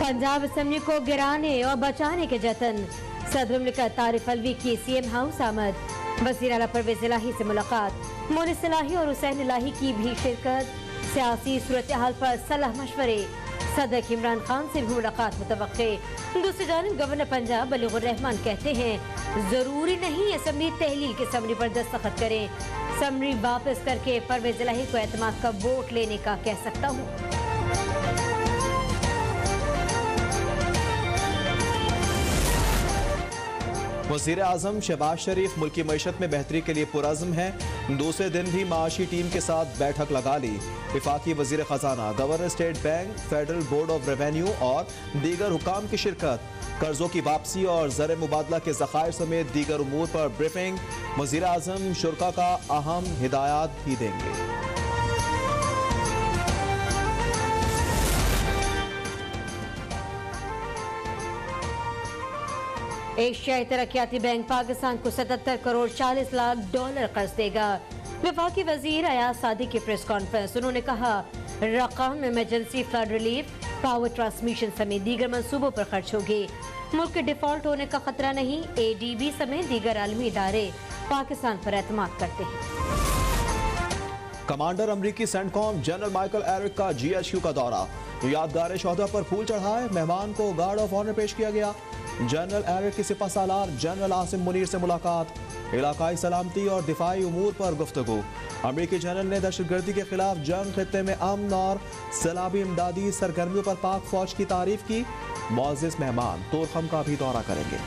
Punjab assembly को गिराने और बचाने के जतन। सदर मुमलिकत तारिफ अलवी की सीएम हाउस आमद। वज़ीर आला परवेज़ इलाही से मुलाकात। मोनिस इलाही और हुसैन इलाही की भी शिरकत। सियासी सूरत हाल पर सलाह मशवरे। सदर इमरान खान से भी मुलाकात मुतवक्के। दूसरी जानिब गवर्नर पंजाब बलीगुर रहमान कहते हैं जरूरी नहीं असेंबली तहलील के समरी पर दस्तखत करें। समरी वापस करके परवेज़ इलाही को एतमाद का वोट लेने का कह सकता हूँ। वज़ीर आज़म शहबाज शरीफ मुल्की मईशत में बेहतरी के लिए पुरज़्म है। दूसरे दिन भी माशी टीम के साथ बैठक लगा ली। वफाकी वज़ीर ख़जाना, governor state bank, federal board of revenue और दीगर हुकाम की शिरकत। कर्जों की वापसी और ज़र मुबादला के ज़खायर समेत दीगर उमूर पर ब्रीफिंग। वज़ीर आज़म शुरा का अहम हिदायत भी देंगे। एशियाई तरक्याती बैंक पाकिस्तान को 77 करोड़ 40 लाख डॉलर कर्ज देगा। वफाकी वजीर अयाज सादिक की प्रेस कॉन्फ्रेंस। उन्होंने कहा रकम emergency flood relief, power transmission समेत दीगर मंसूबों पर खर्च होगी। मुल्क के डिफॉल्ट होने का खतरा नहीं। ADB समेत दीगर आलमी इदारे पाकिस्तान पर एतमाद करते हैं। कमांडर अमरीकी सेंटकॉम जनरल माइकल एरिक का GHQ का दौरा। यादगार शोहदा पर फूल चढ़ाए। मेहमान को गार्ड ऑफ ऑनर पेश किया गया। जनरल एरिक की सिपह सालार जनरल आसिम मुनीर से मुलाकात। इलाकाई सलामती और दिफाई उमूर पर गुफ्तगू। अमरीकी जनरल ने दहशतगर्दी के खिलाफ जंग, खित्ते में अमन और सैलाबी इमदादी सरगर्मियों पर पाक फौज की तारीफ की। मुअज़्ज़िज़ मेहमान तोरखम का भी दौरा करेंगे।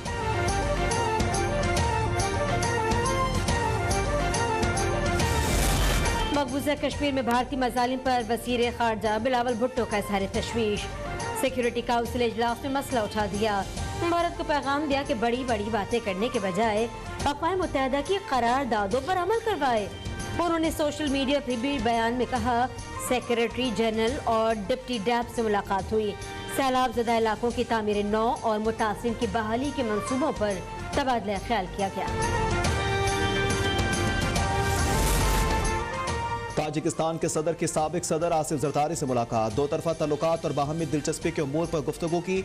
मकबूजा कश्मीर में भारतीय मजालिम पर वज़ीर खारजा बिलावल भुट्टो का इज़हार तशवीश। सिक्योरिटी काउंसिल इजलास में मसला उठा दिया। भारत को पैगाम दिया कि बड़ी बड़ी बातें करने के बजाय अक़वाम मुत्तहिदा की करारदादों पर अमल करवाए। उन्होंने सोशल मीडिया पर भी बयान में कहा सेक्रेटरी जनरल और डिप्टी डैप से मुलाकात हुई। सैलाब ज़दा इलाकों की तामीर नौ और मुतासिन की बहाली के मंसूबों पर तबादला ख्याल किया गया। ताजिकिस्तान के सदर की साबिक सदर आसिफ जरदारी से मुलाकात। दो तरफा तल्लुकात और बाहमी दिलचस्पी के उमूर पर गुफ्तगू की।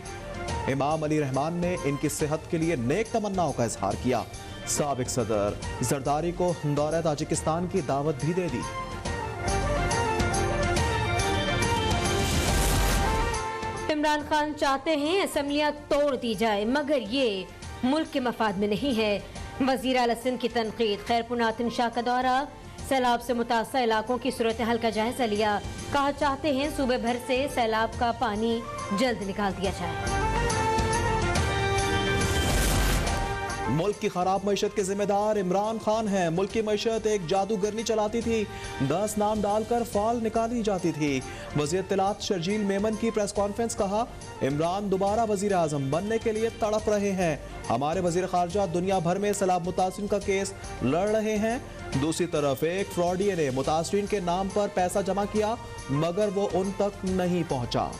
इमाम अली रहमान ने इनकी सेहत के लिए नेक तमन्नाओं का इजहार किया। साबिक सदर जरदारी को दौरा ताजिकिस्तान की दावत भी दे दी। इमरान खान चाहते हैं असेंबलियां तोड़ दी जाए, मगर ये मुल्क के मफाद में नहीं है। वज़ीर आला सिंध की तनकीद। खैरपुर नातिन शाह का दौरा। सैलाब से मुतासर इलाकों की सूरत हाल का जायजा लिया। कहा चाहते हैं सूबे भर से सैलाब का पानी जल्द निकाल दिया जाए। मुल्क की खराब मईशत के जिम्मेदार इमरान खान हैं। मुल्क की मईशत एक जादूगरनी चलाती थी। 10 नाम डालकर फाल निकाली जाती थी। वज़ीर इत्तलात शर्जील मेमन की प्रेस कॉन्फ्रेंस। कहा इमरान दोबारा वज़ीर आज़म बनने के लिए तड़प रहे हैं। हमारे वज़ीर खारजा दुनिया भर में सैलाब मुतासिन का केस लड़ रहे हैं। दूसरी तरफ एक फ्रॉडिये ने मुतासरीन के नाम पर पैसा जमा किया, मगर वो उन तक नहीं पहुंचा।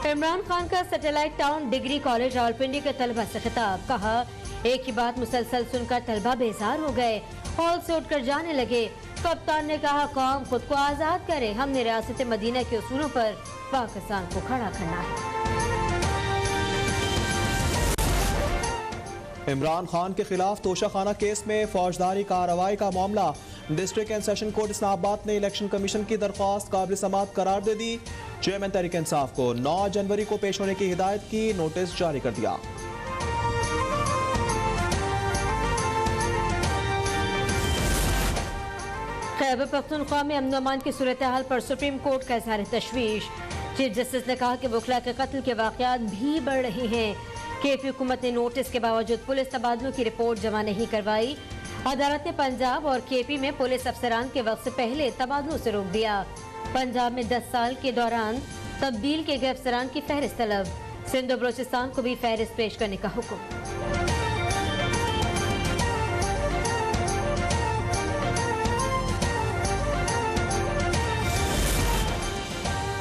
इमरान खान का satellite town degree college Rawalpindi के तलबा से खिताब। कहा एक ही बात मुसलसल सुनकर तलबा बेजार हो गए, हॉल से उठकर जाने लगे। कप्तान ने कहा कौम खुद को आजाद करे, हमने रियासत मदीना के उसूलों पर पाकिस्तान को खड़ा करना है। इमरान खान के खिलाफ तोशाखाना केस में फौजदारी कार्रवाई का मामला। District and session court Islamabad ने इलेक्शन कमीशन की दरख्वास्त काबिल समाअत करार दे दी। चेयरमैन तहरीक इंसाफ को 9 जनवरी को पेश होने की हिदायत की। नोटिस जारी कर दिया। खैबर पख्तूनख्वा में अमन अमान की सूरत हाल पर सुप्रीम कोर्ट का इज़हार तशवीश। चीफ जस्टिस ने कहा कि वकला के कत्ल के वाक़यात भी बढ़ रहे हैं। KP हुकूमत ने नोटिस के बावजूद पुलिस तबादलों की रिपोर्ट जमा नहीं करवाई। अदालत ने पंजाब और KP में पुलिस अफसरान के वक्त से पहले तबादलों से रोक दिया। पंजाब में 10 साल के दौरान तब्दील के गए अफसरान की फहरिस्त तलब। सिंध और बलोचिस्तान को भी फहरिस्त पेश करने का हुक्म।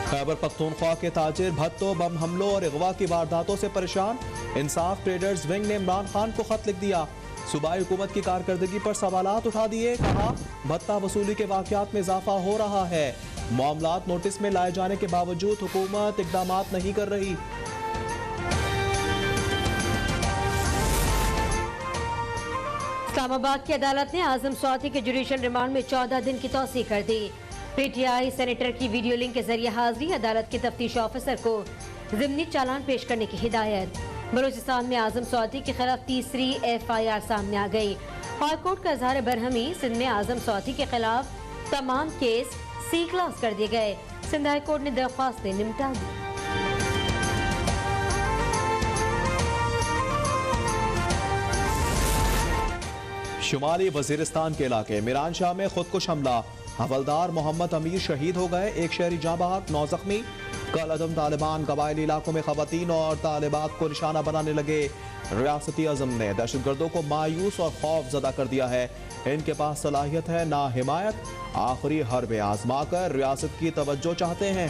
खैबर पख्तूनख्वा के ताजिर भत्तो बम हमलों और अगवा की वारदातों से परेशान। इंसाफ ट्रेडर्स विंग ने इमरान खान को खत लिख दिया। सूबाई हुकूमत की कारकर्दगी पर सवालात उठा दिए। कहा भत्ता वसूली के वाकयात में इजाफा हो रहा है। मामलात नोटिस में लाए जाने के बावजूद हुकूमत इकदाम नहीं कर रही। इस्लामाबाद की अदालत ने आजम सौदी के जुडिशल रिमांड में 14 दिन की तौसीह कर दी। पीटीआई सेनेटर की वीडियो लिंक के जरिए हाजिरी, अदालत के तफ्तीश ऑफिसर को ज़िमनी चालान पेश करने की हिदायत। बलूचिस्तान में आजम सौदी के खिलाफ तीसरी FIR सामने आ गई। हाईकोर्ट का इजहार बरहमी, सिंध में आजम सौदी के खिलाफ तमाम केस C क्लास कर दिए गए। सिंध हाई कोर्ट ने दरख्वास्तें निपटा दी। शुमाली वजीरिस्तान के इलाके मीरानशाह में खुदकुश हमला, हवलदार मोहम्मद अमीर शहीद हो गए, एक शहरी जाँ बहक, 9 जख्मी। कल अदम तालिबान कबायली इलाकों में खवातीन और तालिबात को निशाना बनाने लगे। रियासती अज़म ने दहशतगर्दों को मायूस और खौफ ज़दा कर दिया है। इनके पास सलाहियत है ना हिमायत, आखिरी हर्ब आजमा कर रियासत की तवज्जो चाहते हैं।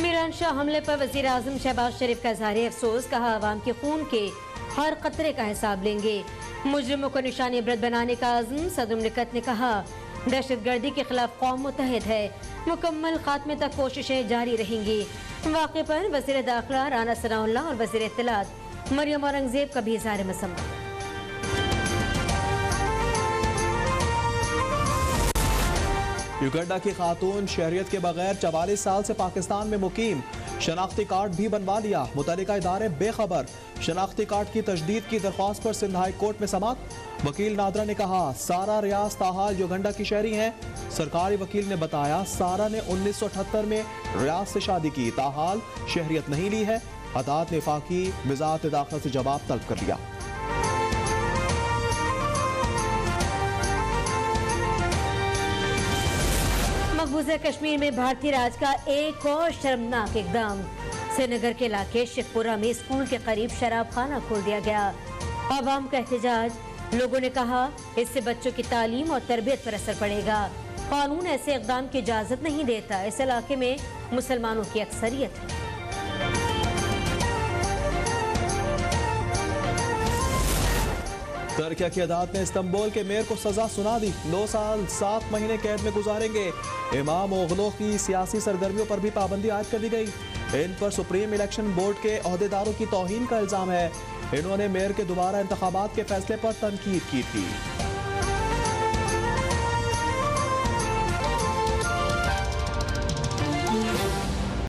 मीरानशाह हमले पर वज़ीर आज़म शहबाज शरीफ का इज़हार अफसोस, कहा अवाम के खून के हर कतरे का हिसाब लेंगे। मुजरिमों को निशानी इबरत बनाने का आज़म। सदर मुमलिकत ने कहा दहशतगर्दी के खिलाफ कौम मुत्तहिद है, मुकम्मल खात्मे तक कोशिशें जारी रहेंगी। वाक़े पर वज़ीर दाखिला राना सनाउल्लाह और वज़ीर इत्तलात मरियम औरंगज़ेब का भी इज़हार मसम्मत। युगांडा की खातून शहरियत के बगैर 44 साल से पाकिस्तान में मुकीम, शनाख्ती कार्ड भी बनवा लिया, मुतल्लिका इदारे बेखबर। शनाख्ती कार्ड की तजदीद की दरख्वास्त पर सिंध हाई कोर्ट में समाअत। वकील नादरा ने कहा सारा रियाज ताहाल युगांडा की शहरी हैं। सरकारी वकील ने बताया सारा ने 1978 में रियाज से शादी की, ताहाल शहरियत नहीं ली है। अदालत ने वफाकी वज़ारत दाखिला से जवाब तलब कर लिया। मकबूजा कश्मीर में भारतीय राज का एक और शर्मनाक इकदाम। श्रीनगर के इलाके शेखपुरा में स्कूल के करीब शराब खाना खोल दिया गया। आवाम का एहतजाज, लोगों ने कहा इससे बच्चों की तालीम और तरबियत पर असर पड़ेगा। कानून ऐसे इकदाम की इजाजत नहीं देता। इस इलाके में मुसलमानों की अक्सरियत है। तुर्किया की अदालत ने इस्तांबुल के मेयर को सजा सुना दी, 2 साल 7 महीने कैद में गुजारेंगे। इमाम ओगलो की सियासी सरगर्मियों पर भी पाबंदी आयद कर दी गई। इन पर सुप्रीम इलेक्शन बोर्ड के अहदेदारों की तौहीन का इल्जाम है। इन्होंने मेयर के दोबारा इंतखाबात के फैसले पर तनकीद की थी।